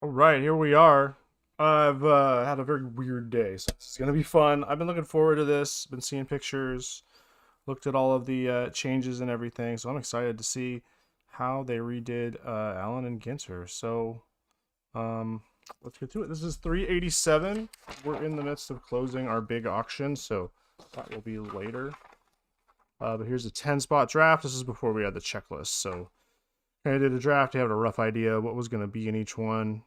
All right, here we are. I've had a very weird day, so this is gonna be fun. I've been looking forward to this. Been seeing pictures, looked at all of the changes and everything, so I'm excited to see how they redid Allen and Ginter. So, um, let's get to it. This is 387. We're in the midst of closing our big auction, so that will be later. But here's a 10 spot draft. This is before we had the checklist, so I did a draft. I had a rough idea what was going to be in each one.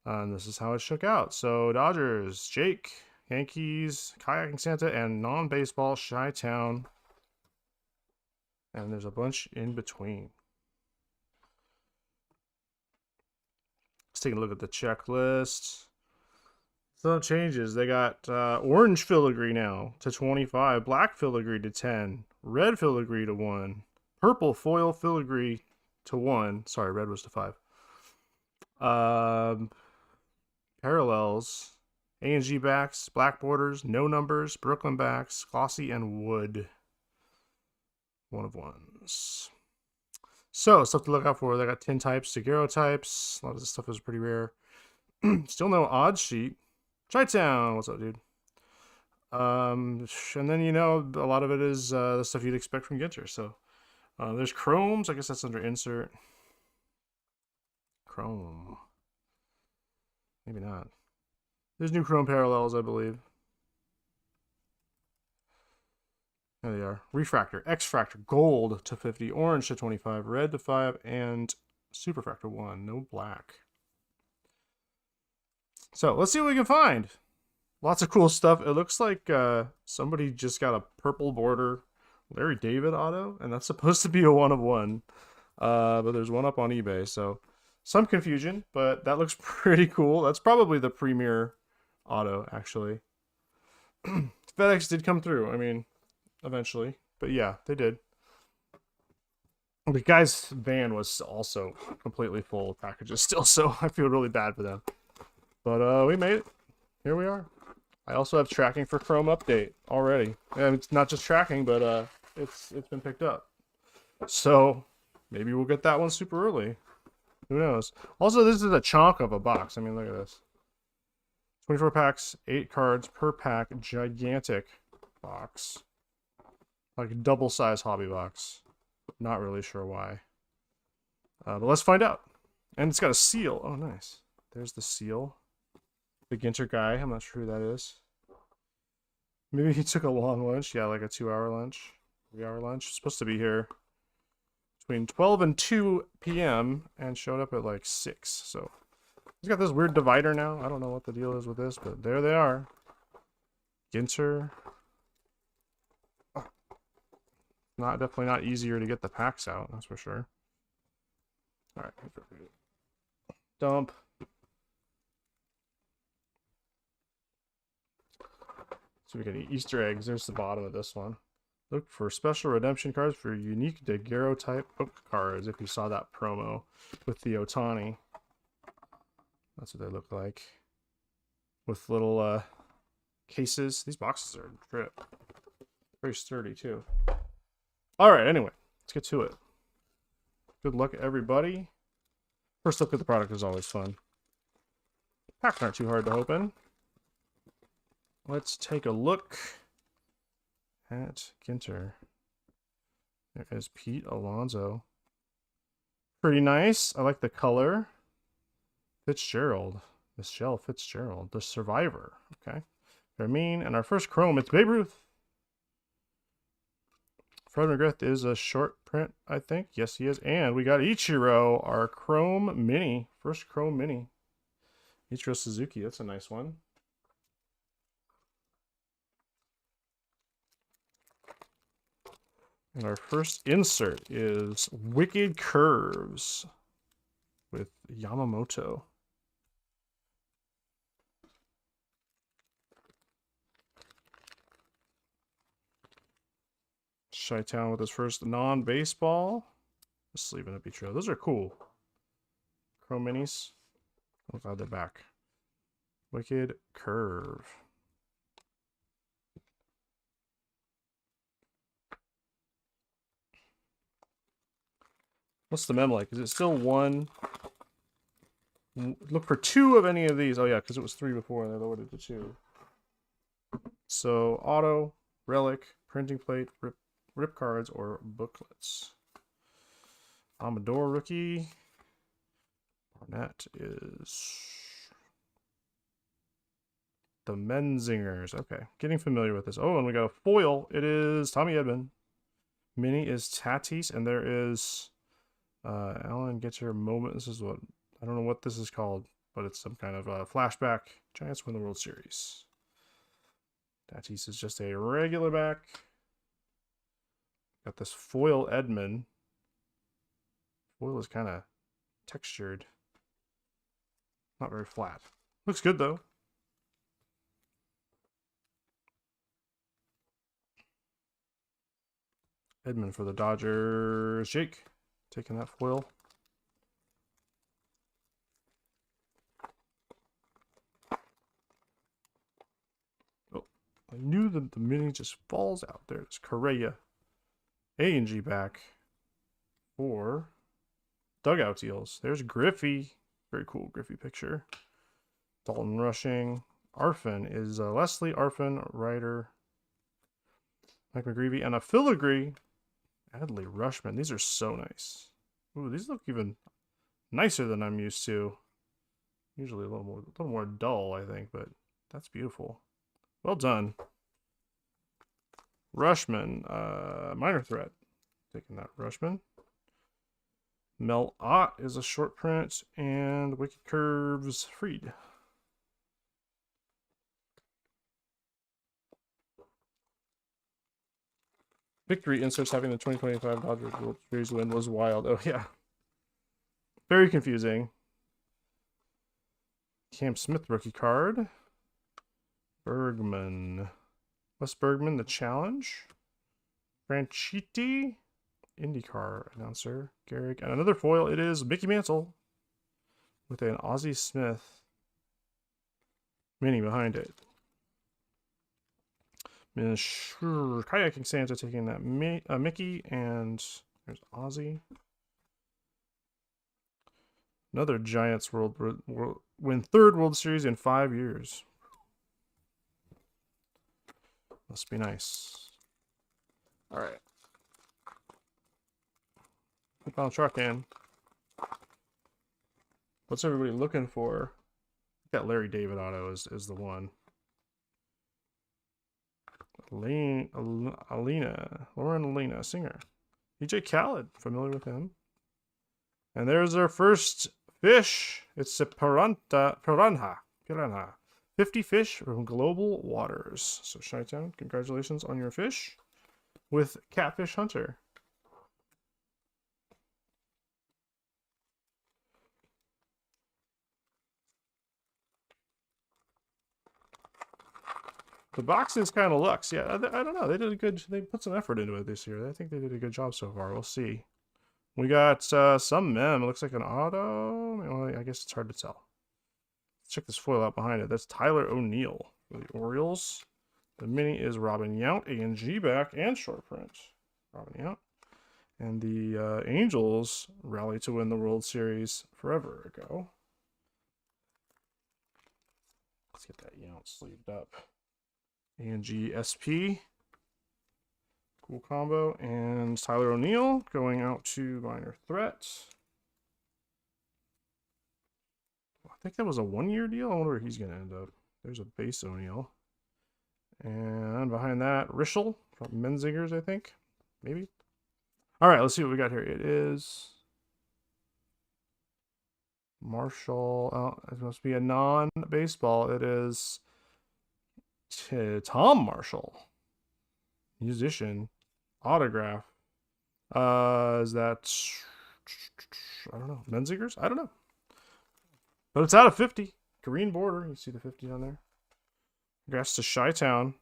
And this is how it shook out. So Dodgers, Jake, Yankees, Kayaking Santa, and non-baseball Chi-Town. And there's a bunch in between. Let's take a look at the checklist. Some changes. They got orange filigree now to 25, black filigree to 10, red filigree to 1, purple foil filigree to 1. Sorry, red was to 5. Parallels, A&G backs, black borders, no numbers, Brooklyn backs, glossy, and wood. One of ones. So, stuff to look out for. They got 10 types, daguerreotypes. A lot of this stuff is pretty rare. Still no odds sheet. Chi-Town, what's up, dude? And then, a lot of it is the stuff you'd expect from Ginter. So, there's chromes. I guess that's under insert. Chrome. Maybe not. There's new chrome parallels, I believe. There they are. Refractor, X-Fractor, gold to 50, orange to 25, red to 5, and superfractor 1. No black. So let's see what we can find. Lots of cool stuff. It looks like somebody just got a purple border Larry David auto, and that's supposed to be a 1 of 1. But there's one up on eBay, so some confusion, but that looks pretty cool. That's probably the premier auto, actually. FedEx did come through. I mean, eventually. But yeah, they did. The guy's van was also completely full of packages still, so I feel really bad for them. But we made it. Here we are. I also have tracking for Chrome update already. And it's not just tracking, but it's been picked up. So maybe we'll get that one super early. Who knows? Also, this is a chunk of a box. I mean, look at this. 24 packs, 8 cards per pack, gigantic box. Like a double-sized hobby box. Not really sure why. But let's find out. And it's got a seal. Oh, nice. There's the seal. The Ginter guy. I'm not sure who that is. Maybe he took a long lunch. Yeah, like a 2-hour lunch. 3-hour lunch. Supposed to be here between 12 and 2 p.m. and showed up at like 6. So he's got this weird divider now. I don't know what the deal is with this, but there they are. Ginter. Definitely not easier to get the packs out, that's for sure. All right, dump. So we got Easter eggs. There's the bottom of this one. Look for special redemption cards for unique daguerreotype book cards. If you saw that promo with the Otani, that's what they look like. With little cases. These boxes are drip. Very sturdy too. All right, anyway, let's get to it. Good luck, everybody. First look at the product is always fun. Packs aren't too hard to open. Let's take a look at Ginter. There is Pete Alonso. Pretty nice. I like the color. Fitzgerald. Michelle Fitzgerald. The Survivor. Okay. Very mean. And our first chrome, it's Babe Ruth. Fred McGriff is a short print, I think. Yes, he is. And we got Ichiro, our Chrome Mini. First Chrome Mini. Ichiro Suzuki. That's a nice one. And our first insert is Wicked Curves with Yamamoto. Chi-Town with his first non-baseball. Just leaving it be true. Those are cool. Chrome minis. I'm glad they're back. Wicked Curve. What's the mem like? Is it still 1 look for 2 of any of these. Oh yeah, because it was 3 before and they lowered it to 2. So auto, relic, printing plate, rip cards, or booklets. Amador rookie. Barnett is the Menzingers. Okay, getting familiar with this. Oh, and we got a foil. It is Tommy Edman. Mini is Tatis, and there is Alan Ginter moment. This is what, I don't know what this is called, but it's some kind of flashback. Giants win the World Series. Tatis is just a regular back. Got this foil Edman. Foil is kind of textured. Not very flat. Looks good though. Edman for the Dodgers. Jake taking that foil. Oh, I knew that the mini just falls out. There's Correa. A&G back for dugout deals. There's Griffey. Very cool Griffey picture. Dalton rushing. Arfin is Leslie Arfin, Ryder. Mike McGreevy, and a filigree. Adley Rushman. These are so nice. Ooh, these look even nicer than I'm used to. Usually a little more dull, I think, but that's beautiful. Well done. Rushman, minor threat. Taking that Rushman. Mel Ott is a short print, and Wicked Curves Freed. Victory inserts having the 2025 Dodgers World Series win was wild. Oh, yeah. Very confusing. Cam Smith rookie card. Bergman. Wes Bergman, the challenge. Franchitti, IndyCar announcer. Garrick. And another foil. It is Mickey Mantle with an Ozzie Smith mini behind it. Kayaking Santa taking that Mickey, and there's Ozzy. Another Giants win 3rd World Series in 5 years. Must be nice. All right. Keep on trucking. What's everybody looking for? That Larry David auto is the one. Lauren Alina, singer. EJ Khaled, familiar with him. And there's our first fish. It's a piranha. 50 fish from Global Waters. So Chi-Town, congratulations on your fish with Catfish Hunter. The boxes kind of looks, yeah. I don't know. They put some effort into it this year. I think they did a good job so far. We'll see. We got some mem. It looks like an auto. Well, I guess it's hard to tell. Let's check this foil out behind it. That's Tyler O'Neill for the Orioles. The mini is Robin Yount, A&G back, and short print. Robin Yount. And the Angels rally to win the World Series forever ago. Let's get that Yount sleeved up. A&G SP. Cool combo. And Tyler O'Neill going out to minor threat. I think that was a 1-year deal. I wonder where he's going to end up. There's a base O'Neill. And behind that, Rischel from Menzingers, I think. Maybe. All right, let's see what we got here. It is Marshall. Oh, it must be a non-baseball. It is Tom Marshall, musician, autograph. Is that, I don't know, Menzingers? I don't know. But it's out of 50. Green border. You see the 50 on there. Congrats to Chi-Town.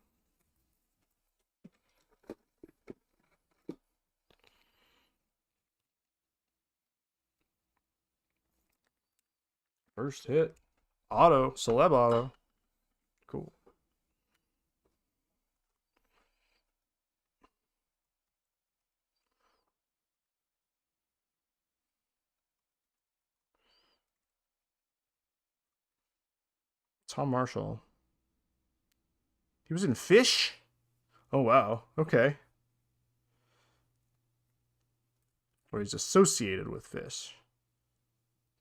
First hit. Auto. Celeb auto. Cool. Tom Marshall. He was in Fish? Oh, wow. Okay. Or he's associated with Fish.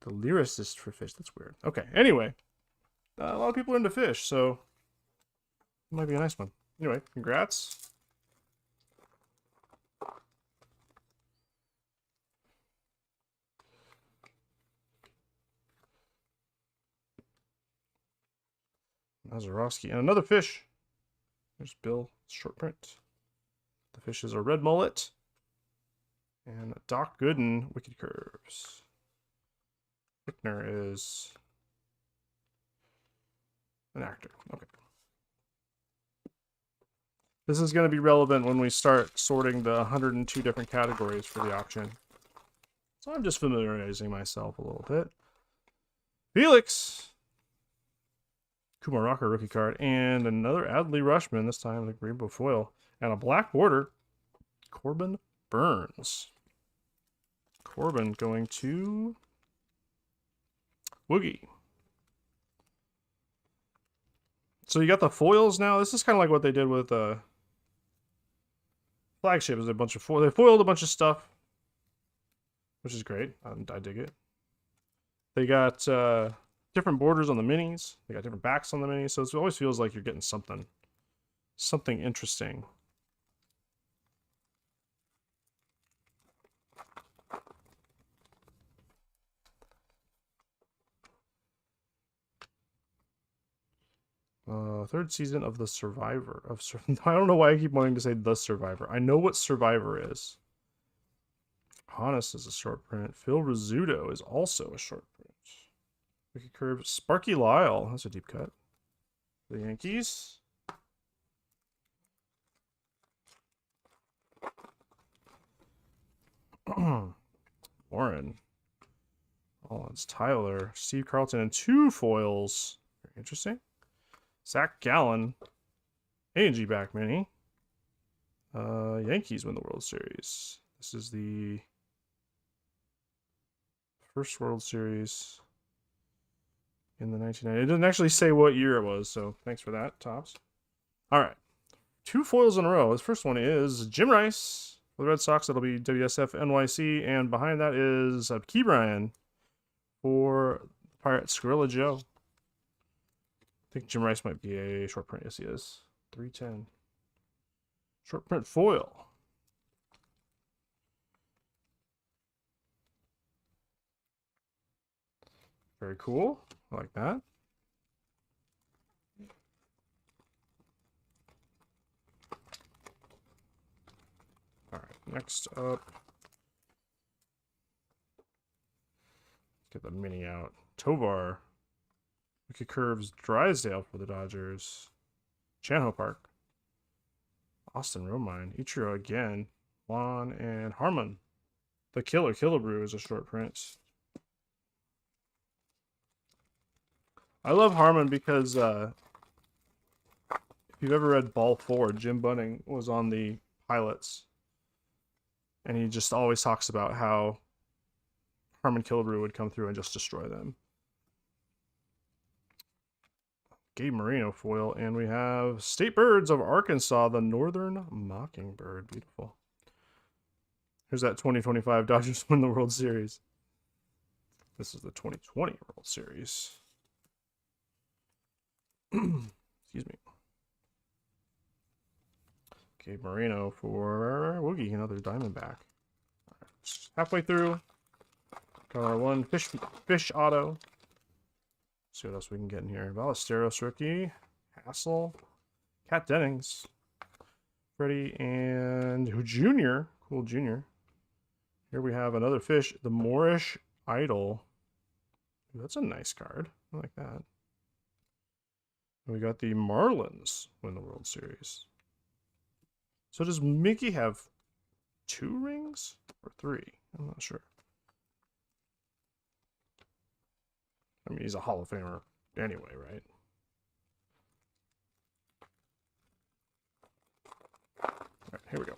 The lyricist for Fish. That's weird. Okay. Anyway, a lot of people are into Fish, so it might be a nice one. Anyway, congrats. Mazerovsky. And another Fish. There's Bill. Short print. The Fish is a red mullet. And Doc Gooden. Wicked Curves. Fichtner is an actor. Okay. This is going to be relevant when we start sorting the 102 different categories for the auction. So I'm just familiarizing myself a little bit. Felix. Kumar Rocker rookie card. And another Adley Rushman, this time the rainbow foil. And a black border. Corbin Burns. Corbin going to Woogie. So you got the foils now. This is kind of like what they did with Flagship. Is a bunch of foil. They foiled a bunch of stuff, which is great. I dig it. They got different borders on the minis. They got different backs on the minis. So it always feels like you're getting something interesting. Third season of The Survivor. I don't know why I keep wanting to say The Survivor. I know what Survivor is. Hannes is a short print. Phil Rizzuto is also a short print. Wicked Curve. Sparky Lyle. That's a deep cut. The Yankees. Warren. Oh, it's Tyler. Steve Carlton and 2 foils. Very interesting. Zach Gallen, A&G back mini. Yankees win the World Series. This is the first World Series in the 1990s. It didn't actually say what year it was, so thanks for that, Tops. All right. 2 foils in a row. The first one is Jim Rice for the Red Sox. That'll be WSF NYC. And behind that is Key Bryan for Pirates, Gorilla Joe. I think Jim Rice might be a short print. Yes, he is. 310. Short print foil. Very cool. I like that. All right, next up. Get the mini out. Tovar. Wicked Curves Drysdale for the Dodgers. Chanho Park. Austin Romine. Ichiro again. Juan and Harmon. The Killebrew is a short print. I love Harmon because if you've ever read Ball 4, Jim Bunning was on the pilots. And he just always talks about how Harmon Killebrew would come through and just destroy them. Gabe Marino foil, and we have State Birds of Arkansas, the Northern Mockingbird. Beautiful. Here's that 2025 Dodgers win the World Series. This is the 2020 World Series. Excuse me. Gabe Marino for Woogie, another Diamondback. Halfway through. Got our one fish auto. See what else we can get in here. Ballesteros rookie. Hassel. Kat Dennings. Freddie and Junior. Cool Junior. Here we have another fish. The Moorish Idol. Ooh, that's a nice card. I like that. And we got the Marlins win the World Series. So does Mickey have 2 rings? Or 3? I'm not sure. I mean, he's a Hall of Famer anyway, right? All right, here we go.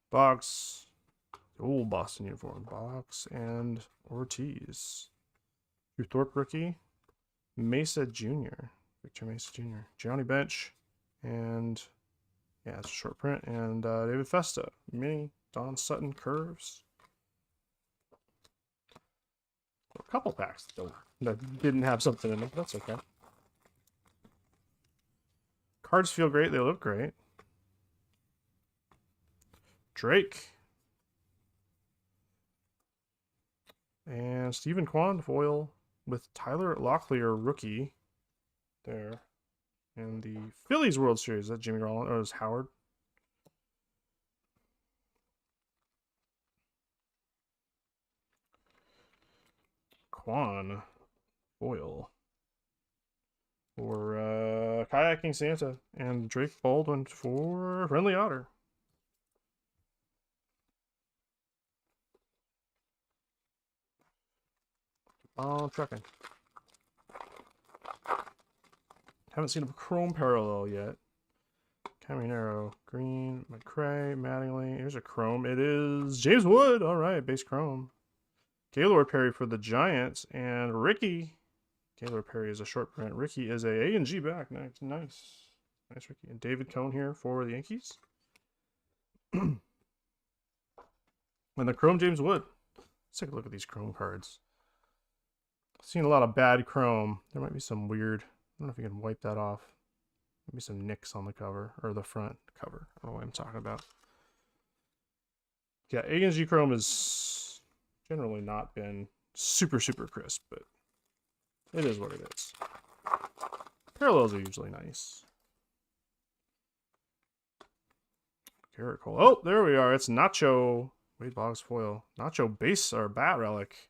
Box. Old Boston uniform. Box and Ortiz. Hugh Thorpe rookie. Mesa Jr. Victor Mesa Jr. Johnny Bench. And yeah, it's a short print. And David Festa. Mini. Don Sutton Curves. A couple packs that didn't have something in them. That's okay. Cards feel great. They look great. Drake. And Stephen Kwan foil with Tyler Locklear rookie there. And the Phillies World Series. Is that Jimmy Rollins? Or is Howard? Kwan foil for Kayaking Santa. And Drake Baldwin for Friendly Otter. Oh, trucking. Haven't seen a chrome parallel yet. Caminero, Green, McCray, Mattingly. Here's a chrome. It is James Wood. All right, base chrome. Gaylord Perry for the Giants. And Ricky. Gaylord Perry is a short print. Ricky is a A&G back. Nice. Nice, Ricky. And David Cone here for the Yankees. And the chrome James Wood. Let's take a look at these chrome cards. I've seen a lot of bad chrome. There might be some weird... I don't know if you can wipe that off. Maybe some nicks on the cover, or the front cover. I don't know what I'm talking about. Yeah, A&G chrome has generally not been super crisp, but it is what it is. Parallels are usually nice. Garrett Cole. Oh, there we are. It's Nacho. Wade Boggs foil. Nacho base or bat relic.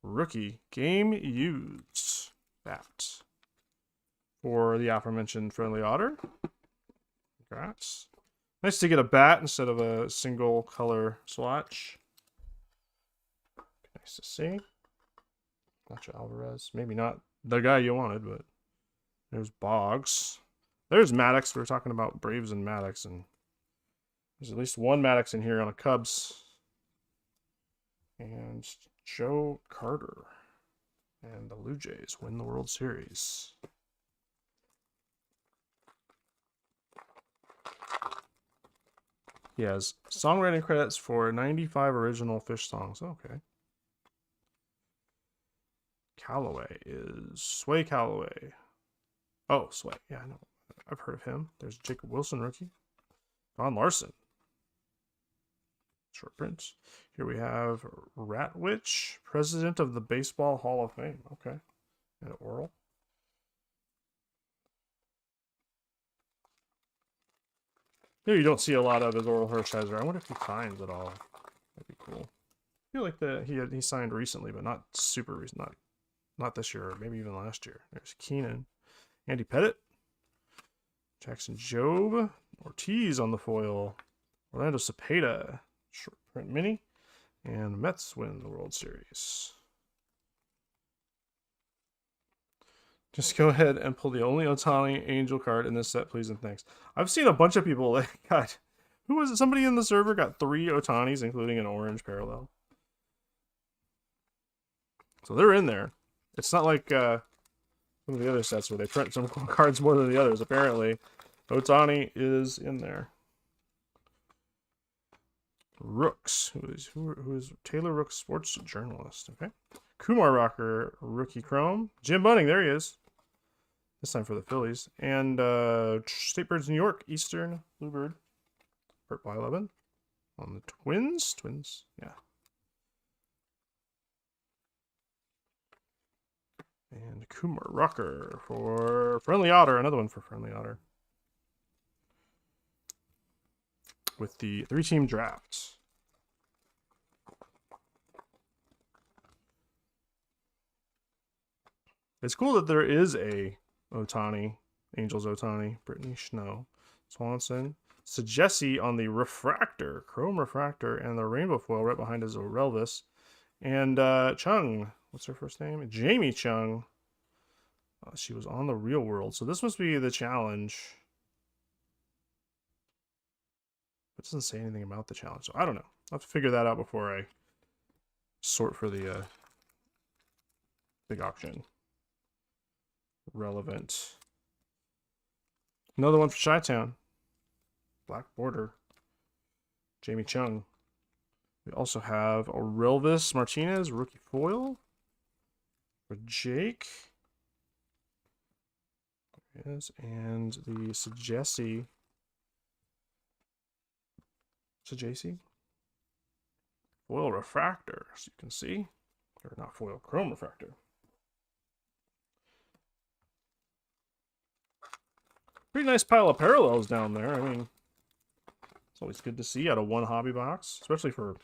Rookie game used bat for the aforementioned Friendly Otter. Congrats. Nice to get a bat instead of a single color swatch. Nice to see. Nacho Alvarez. Maybe not the guy you wanted, but there's Boggs. There's Maddox. We were talking about Braves and Maddox, and there's at least one Maddox in here on a Cubs. And Joe Carter. And the Blue Jays win the World Series. He has songwriting credits for 95 original Fish songs. Okay. Callaway is Sway Callaway. Oh, Sway. Yeah, I know. I've heard of him. There's Jacob Wilson, rookie. Don Larson. Short prints. Here we have Ratwitch, President of the Baseball Hall of Fame. Okay. And Oral. Here you don't see a lot of his Oral Hershiser. I wonder if he signs at all. That'd be cool. I feel like he signed recently, but not super recent. Not this year, or maybe even last year. There's Keenan. Andy Pettit. Jackson Jobe. Ortiz on the foil. Orlando Cepeda. Short print mini. And the Mets win the World Series. Just go ahead and pull the only Ohtani Angel card in this set, please and thanks. I've seen a bunch of people that got... Who was it? Somebody in the server got 3 Ohtanis, including an orange parallel. So they're in there. It's not like some of the other sets where they print some cards more than the others. Apparently, Ohtani is in there. Rooks, who is Taylor Rooks, sports journalist. Okay, Kumar Rocker, rookie chrome. Jim Bunning, there he is. This time for the Phillies. And State Birds New York, Eastern Bluebird, Pert by 11 on the Twins. Yeah. And Kumar Rocker for Friendly Otter. Another one for Friendly Otter. With the 3-team draft. It's cool that there is a Ohtani, Angels Ohtani, Brittany Snow, Swanson, Sajessi on the refractor, chrome refractor, and the rainbow foil right behind is Orelvis. And Chung, what's her first name? Jamie Chung. She was on the Real World, so this must be the challenge. It doesn't say anything about the challenge, so I don't know. I'll have to figure that out before I sort for the big auction. Relevant. Another one for Chi-Town. Black border. Jamie Chung. We also have Aurelvis Martinez, rookie foil. For Jake. There it is. And the Sajesi. Foil refractor, as you can see. Or not foil, chrome refractor. Pretty nice pile of parallels down there. I mean, it's always good to see out of one hobby box, especially for,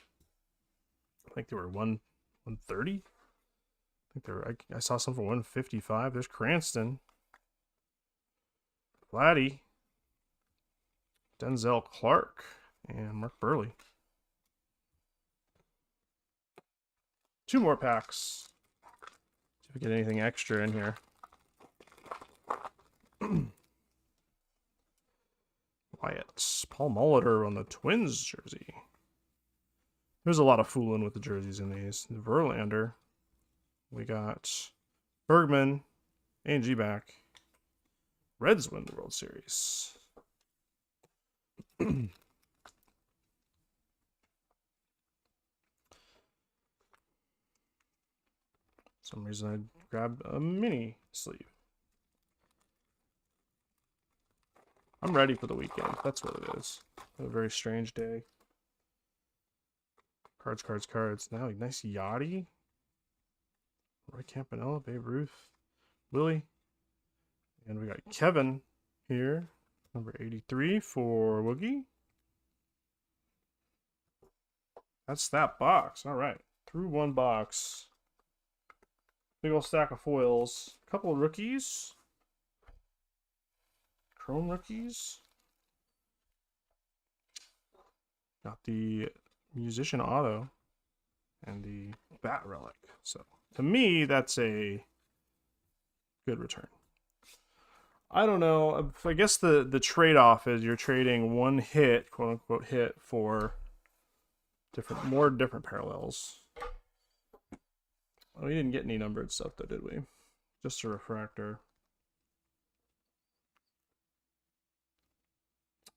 I think they were 130. I think they were, I saw some for 155. There's Cranston, Vladdy, Denzel Clark, and Mark Burley. 2 more packs. See if we get anything extra in here. Wyatt, Paul Molitor on the Twins jersey. There's a lot of fooling with the jerseys in these. Verlander. We got Bergman, A&G back. Reds win the World Series. Some reason I grabbed a mini sleeve. I'm ready for the weekend. That's what it is. A very strange day. Cards. Now, nice Yachty. Roy Campanella, Babe Ruth, Willie. And we got Kevin here. Number 83 for Woogie. That's that box. All right. Through one box. Big old stack of foils. A couple of rookies. Chrome rookies. Got the Musician Auto and the Bat Relic. So to me, that's a good return. I don't know. I guess the trade-off is you're trading one hit, quote unquote hit, for more different parallels. Oh, we didn't get any numbered stuff though, did we? Just a refractor.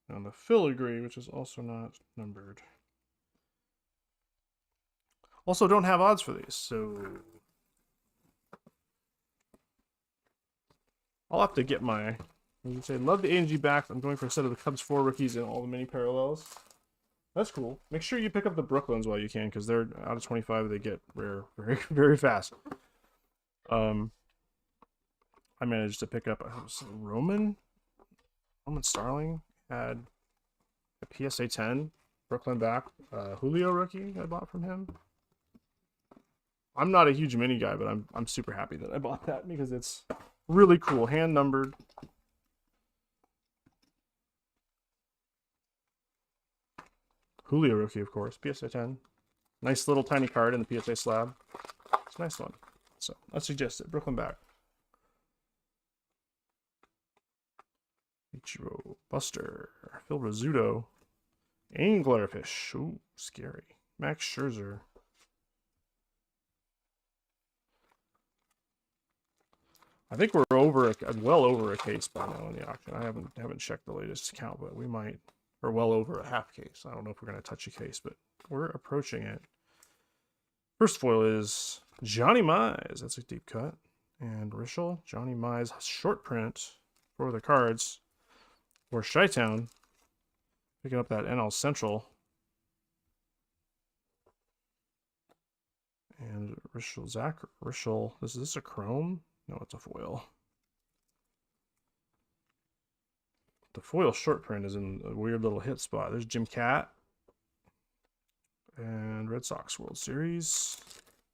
And the filigree, which is also not numbered. Also don't have odds for these, so I'll have to get my, you say, love the A&G back. I'm going for a set of the Cubs 4 rookies and all the mini parallels. That's cool. Make sure you pick up the Brooklyns while you can, because they're out of 25. They get rare very, very fast. I managed to pick up Roman Starling. Had a PSA 10 Brooklyn back, Julio rookie I bought from him. I'm not a huge mini guy, but I'm super happy that I bought that because it's really cool, hand numbered. Julio rookie, of course, PSA 10. Nice little tiny card in the PSA slab. It's a nice one. So I suggest it. Brooklyn back. Ichiro, Buster, Phil Rizzuto, Anglerfish. Ooh, scary. Max Scherzer. I think we're well over a case by now in the auction. I haven't checked the latest count, but we might. Or well over a half case. I don't know if we're going to touch a case, but we're approaching it. First foil is Johnny Mize. That's a deep cut. And Rishel, Johnny Mize short print for the cards. For Chi-Town, picking up that NL Central. And Rishel, is this a chrome? No, it's a foil. The foil short print is in a weird little hit spot. There's Jim Cat. And Red Sox World Series.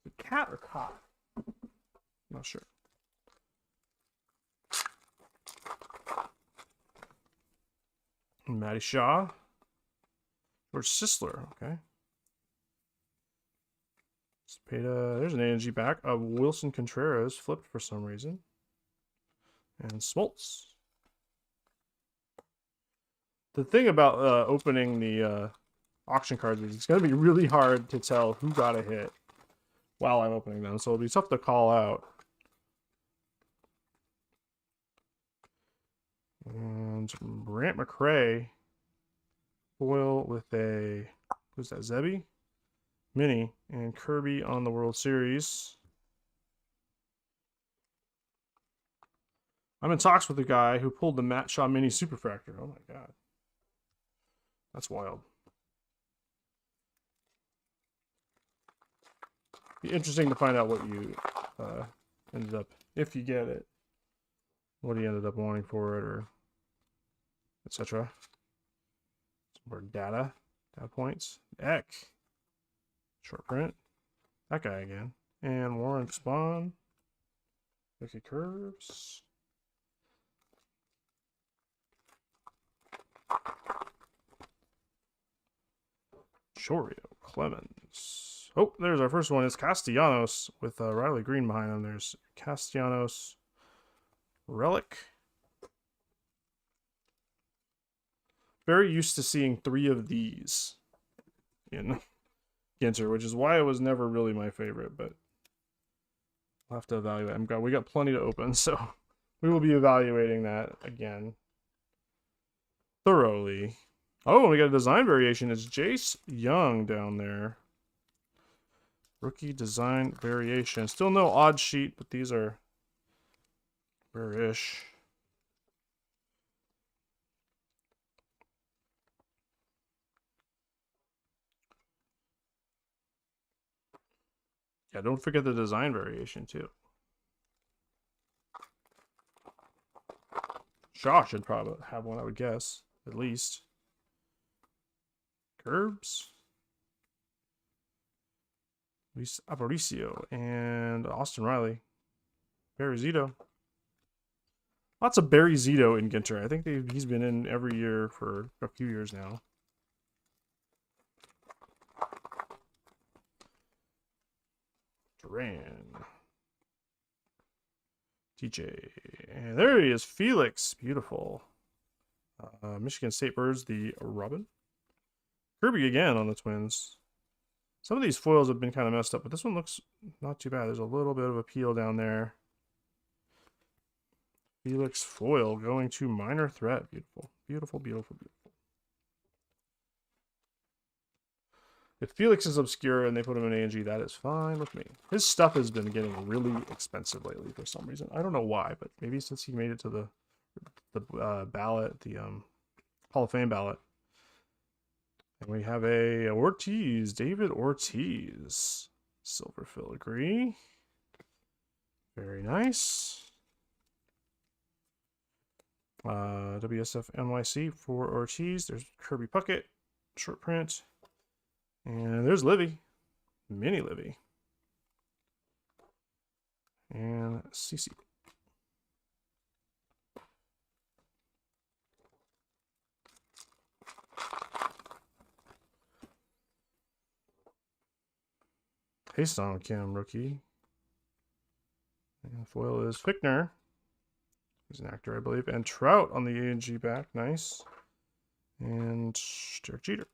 The Cat or Cot? Not sure. Matty Shaw. George Sisler, okay. There's an A&G back. Wilson Contreras flipped for some reason. And Smoltz. The thing about opening the auction cards is it's going to be really hard to tell who got a hit while I'm opening them. So it'll be tough to call out And Brant McRae foil with a, who's that, Zebby? Mini. And Kirby on the World Series. I'm in talks with the guy who pulled the Matt Shaw Mini Superfractor. Oh my god. That's wild. Be interesting to find out what you ended up, if you get it, what he ended up wanting for it, or etc. Some more data points. Eck. Short print. That guy again. And Warren Spawn. Mickey Curves. Chorio Clemens. Oh, there's our first one. It's Castellanos with Riley Green behind him. There's Castellanos Relic. Very used to seeing 3 of these in Ginter, which is why it was never really my favorite, but we'll have to evaluate. We got plenty to open, so we will be evaluating that again thoroughly. Oh, we got a design variation. It's Jace Young down there. Rookie design variation. Still no odd sheet, but these are rare-ish. Yeah, don't forget the design variation, too. Shaw should probably have one, I would guess. At least. Curbs. Luis Aparicio and Austin Riley. Barry Zito. Lots of Barry Zito in Ginter. I think he's been in every year for a few years now. Duran. TJ. And there he is. Felix. Beautiful. Michigan State Birds, the Robin. Kirby again on the Twins. Some of these foils have been kind of messed up, but this one looks not too bad. There's a little bit of a peel down there. Felix foil going to Minor Threat. Beautiful. Beautiful, beautiful, beautiful. If Felix is obscure and they put him in A&G, that is fine with me. His stuff has been getting really expensive lately for some reason. I don't know why, but maybe since he made it to the ballot, the Hall of Fame ballot. And we have a Ortiz, David Ortiz. Silver filigree. Very nice. WSF NYC for Ortiz. There's Kirby Puckett, short print. And there's Livy, mini Livy. And CC. Hasten Kim rookie. And foil is Fickner. He's an actor, I believe. And Trout on the A&G back. Nice. And Derek Jeter.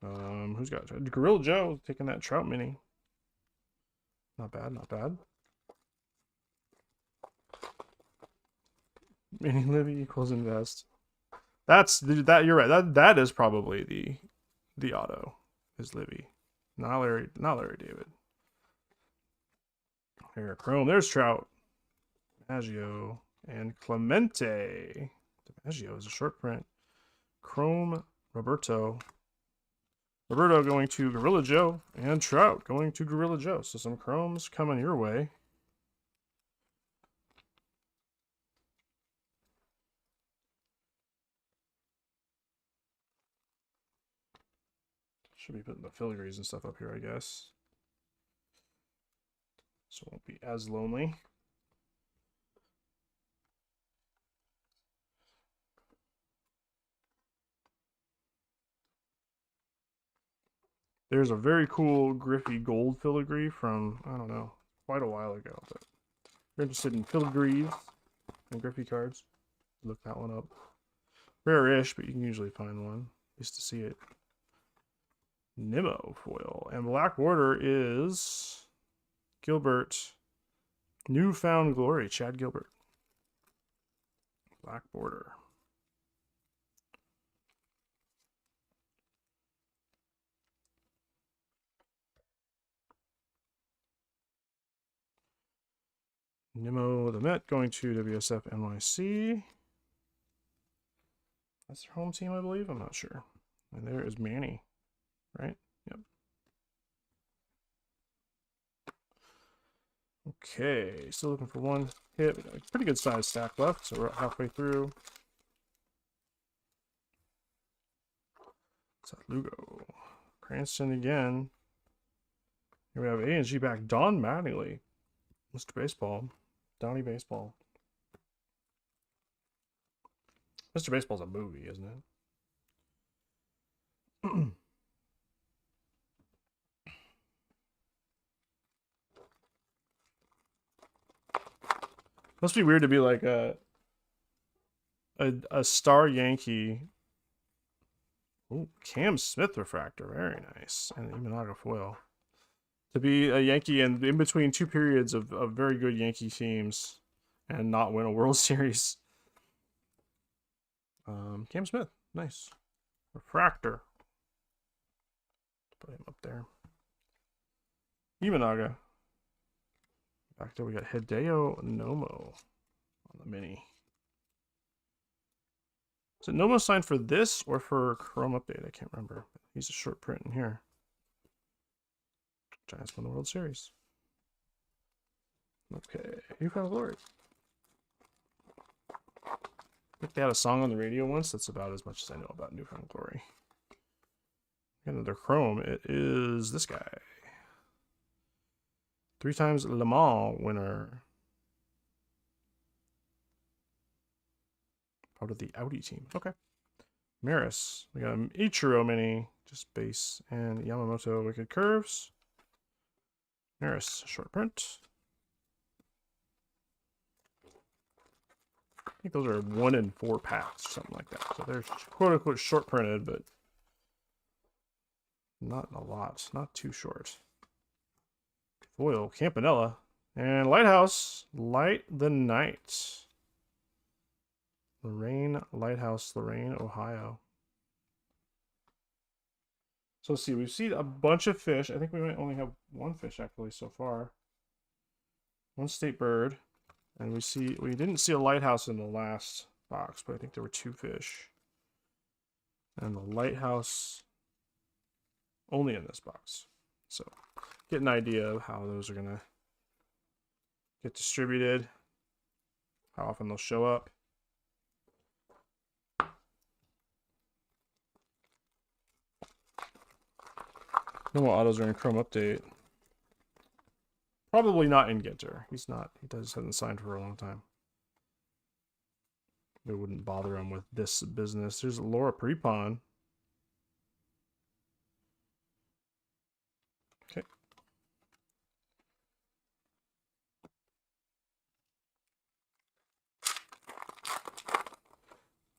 Who's got Gorilla Joe taking that Trout mini? Not bad, not bad. Mini Livy equals invest. That's you're right. That is probably the auto is Livy. Not Larry David. Here, Chrome. There's Trout. DiMaggio and Clemente. DiMaggio is a short print. Chrome Roberto. Roberto going to Gorilla Joe, and Trout going to Gorilla Joe. So some chromes coming your way. Should be putting the filigrees and stuff up here, I guess. So it won't be as lonely. There's a very cool Griffey gold filigree from, I don't know, quite a while ago. But if you're interested in filigrees and Griffey cards, look that one up. Rare-ish, but you can usually find one. Used to see it. Nimmo foil. And black border is Gilbert Newfound Glory, Chad Gilbert. Black border. Nimmo the Met going to WSF NYC. That's their home team, I believe. I'm not sure. And there is Manny, right? Yep. Okay, still looking for one hit. We got a pretty good size stack left, so we're halfway through. Is that Lugo? Cranston again. Here we have A&G back. Don Mattingly. Mr. Baseball. Donnie Baseball. Mr. Baseball's a movie, isn't it? Must be weird to be like a star Yankee. Ooh, Cam Smith refractor, very nice. And Imanaga foil. To be a Yankee and in between two periods of very good Yankee teams and not win a World Series. Cam Smith, nice. Refractor. Put him up there. Imanaga. Back there we got Hideo Nomo on the mini. Is it Nomo signed for this or for Chrome Update? I can't remember. He's a short print in here. Giants won the World Series. Okay, Newfound Glory. I think they had a song on the radio once. That's about as much as I know about Newfound Glory. Another Chrome. It is this guy. 3 times Le Mans winner. Part of the Audi team. Okay. Maris. We got an Ichiro mini. Just base. And Yamamoto Wicked Curves. Maris. Short print. I think those are 1 in 4 packs. Something like that. So they're quote unquote short printed, but not a lot. Not too short. Foil, Campanella, and Lighthouse, Light the Night. Lorraine Lighthouse, Lorraine, Ohio. So let's see, we've seen a bunch of fish. I think we might only have 1 fish actually so far. 1 state bird. And we didn't see a lighthouse in the last box, but I think there were 2 fish. And the lighthouse only in this box. So get an idea of how those are gonna get distributed, how often they'll show up. No more autos are in Chrome Update. Probably not in Ginter. He hasn't signed for a long time. They wouldn't bother him with this business. There's Laura Prepon. Okay.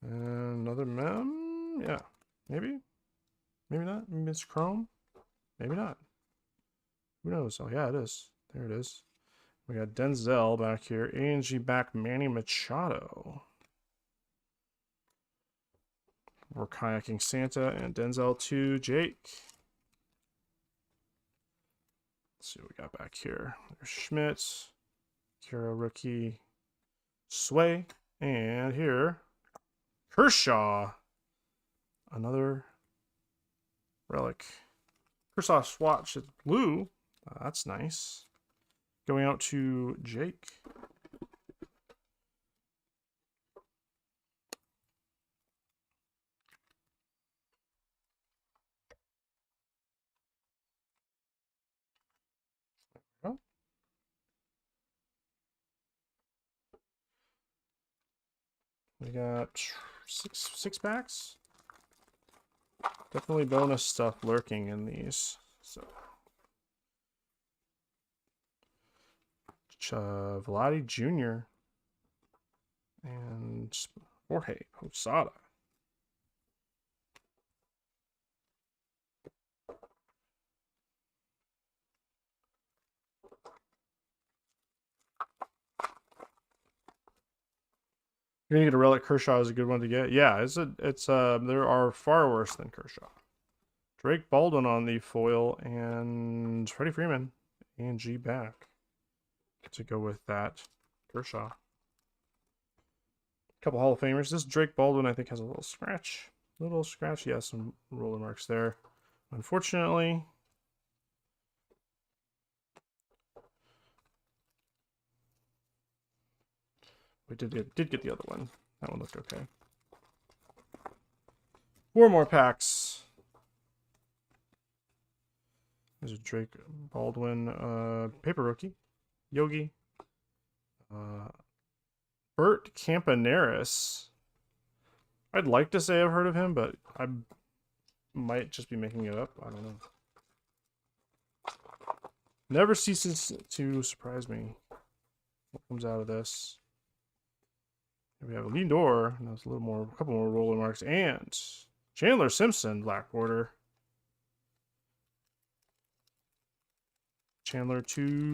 And another mem. Yeah. Maybe. Maybe not. Maybe it's Chrome. Maybe not. Who knows? Oh, yeah, it is. There it is. We got Denzel back here. A&G back Manny Machado. We're kayaking Santa and Denzel to Jake. Let's see what we got back here. There's Schmidt, Kira rookie, Sway, and here, Kershaw. Another relic. Kershaw swatch is blue. That's nice. Going out to Jake. We got six packs. Definitely bonus stuff lurking in these. So Vladi Jr. and Jorge Posada. You're gonna get a relic. Kershaw is a good one to get. Yeah, it's there are far worse than Kershaw. Drake Baldwin on the foil and Freddie Freeman and G back to go with that Kershaw. Couple Hall of Famers. This Drake Baldwin I think has a little scratch. Little scratch. Yeah, some roller marks there. Unfortunately. We did get the other one. That one looked okay. 4 more packs. There's a Drake Baldwin paper rookie. Yogi. Bert Campaneris. I'd like to say I've heard of him, but I might just be making it up. I don't know. Never ceases to surprise me what comes out of this. Here we have a Lindor. And that's a couple more roller marks. And Chandler Simpson, black border. Chandler to...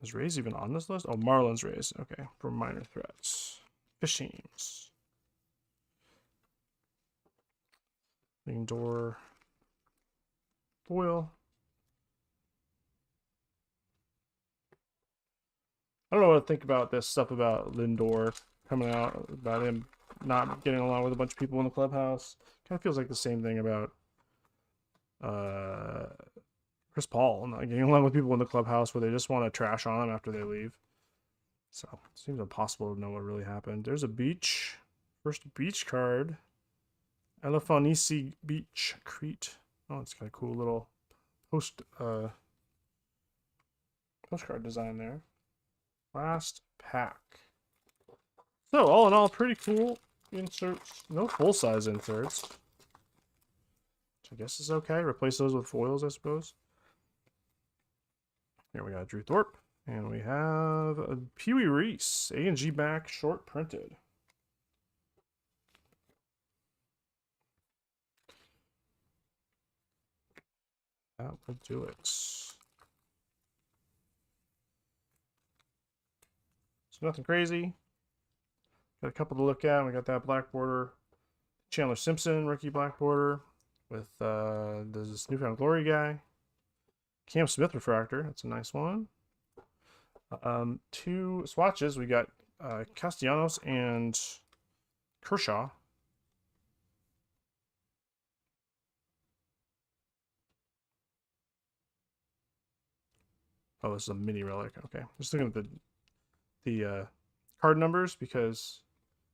Is Rays even on this list? Oh, Marlins Rays. Okay, for minor threats. Fish teams. Lindor. Foil. I don't know what to think about this stuff about Lindor coming out, about him not getting along with a bunch of people in the clubhouse. Kind of feels like the same thing about Chris Paul not getting along with people in the clubhouse where they just want to trash on him after they leave. So it seems impossible to know what really happened. There's a beach. First beach card. Elafonisi Beach, Crete. Oh, it's got a cool little postcard design there. Last pack. So all in all, pretty cool inserts. No full-size inserts. Which I guess is okay. Replace those with foils, I suppose. Here we got Drew Thorpe. And we have a Pee Wee Reese. A and G back, short printed. That will do it. So nothing crazy. Got a couple to look at. We got that black border. Chandler Simpson, rookie black border. With this Newfound Glory guy. Cam Smith refractor. That's a nice one. 2 swatches. We got Castellanos and Kershaw. Oh, this is a mini relic. Okay, just looking at the card numbers because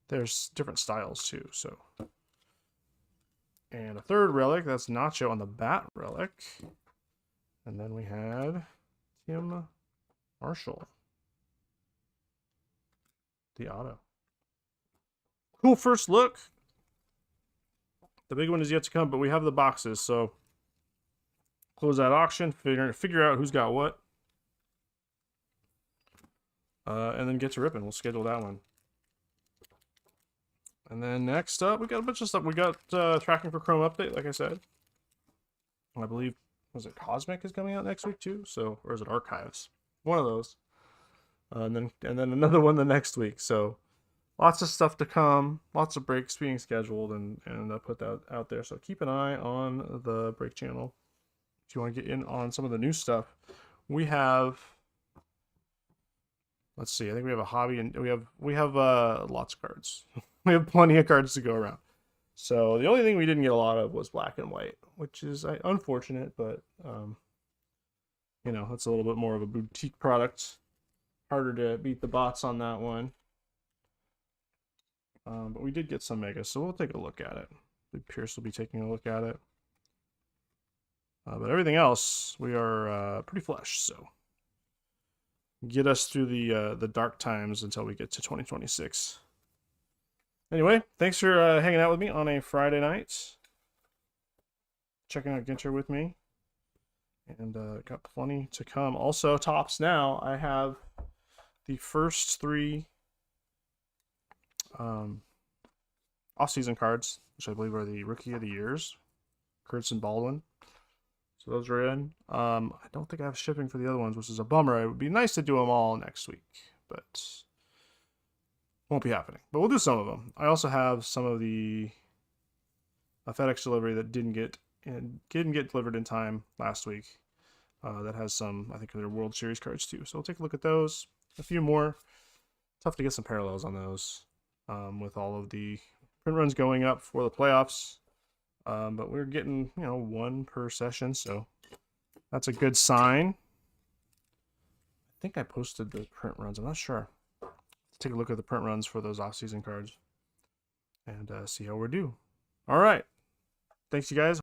there's different styles too. So, and a third relic. That's Nacho on the bat relic, and then we had Tim Marshall, the auto. Cool first look. The big one is yet to come, but we have the boxes, so close that auction, figure out who's got what. And then get to ripping. We'll schedule that one. And then next up, we got a bunch of stuff. We got tracking for Chrome update, like I said. I believe, was it Cosmic is coming out next week too? So, or is it Archives? One of those. And then another one the next week. So, lots of stuff to come. Lots of breaks being scheduled, and I put that out there. So keep an eye on the break channel if you want to get in on some of the new stuff. We have. Let's see. I think we have a hobby, and we have lots of cards. We have plenty of cards to go around. So the only thing we didn't get a lot of was black and white, which is unfortunate, but you know, it's a little bit more of a boutique product. Harder to beat the bots on that one. But we did get some megas, so we'll take a look at it. Pierce will be taking a look at it. But everything else, we are pretty flush, so get us through the dark times until we get to 2026. Anyway, thanks for hanging out with me on a Friday night. Checking out Ginter with me. And got plenty to come. Also, Topps now, I have the first 3 off-season cards, which I believe are the Rookie of the Years, Kurtz and Baldwin. So those are in. I don't think I have shipping for the other ones, which is a bummer. It would be nice to do them all next week, but won't be happening. But we'll do some of them. I also have some of the FedEx delivery that didn't get delivered in time last week. That has some, I think, their World Series cards too. So we'll take a look at those. A few more. Tough to get some parallels on those with all of the print runs going up for the playoffs. But we're getting, one per session, so that's a good sign. I think I posted the print runs. I'm not sure. Let's take a look at the print runs for those off-season cards and see how we're due. All right. Thanks, you guys.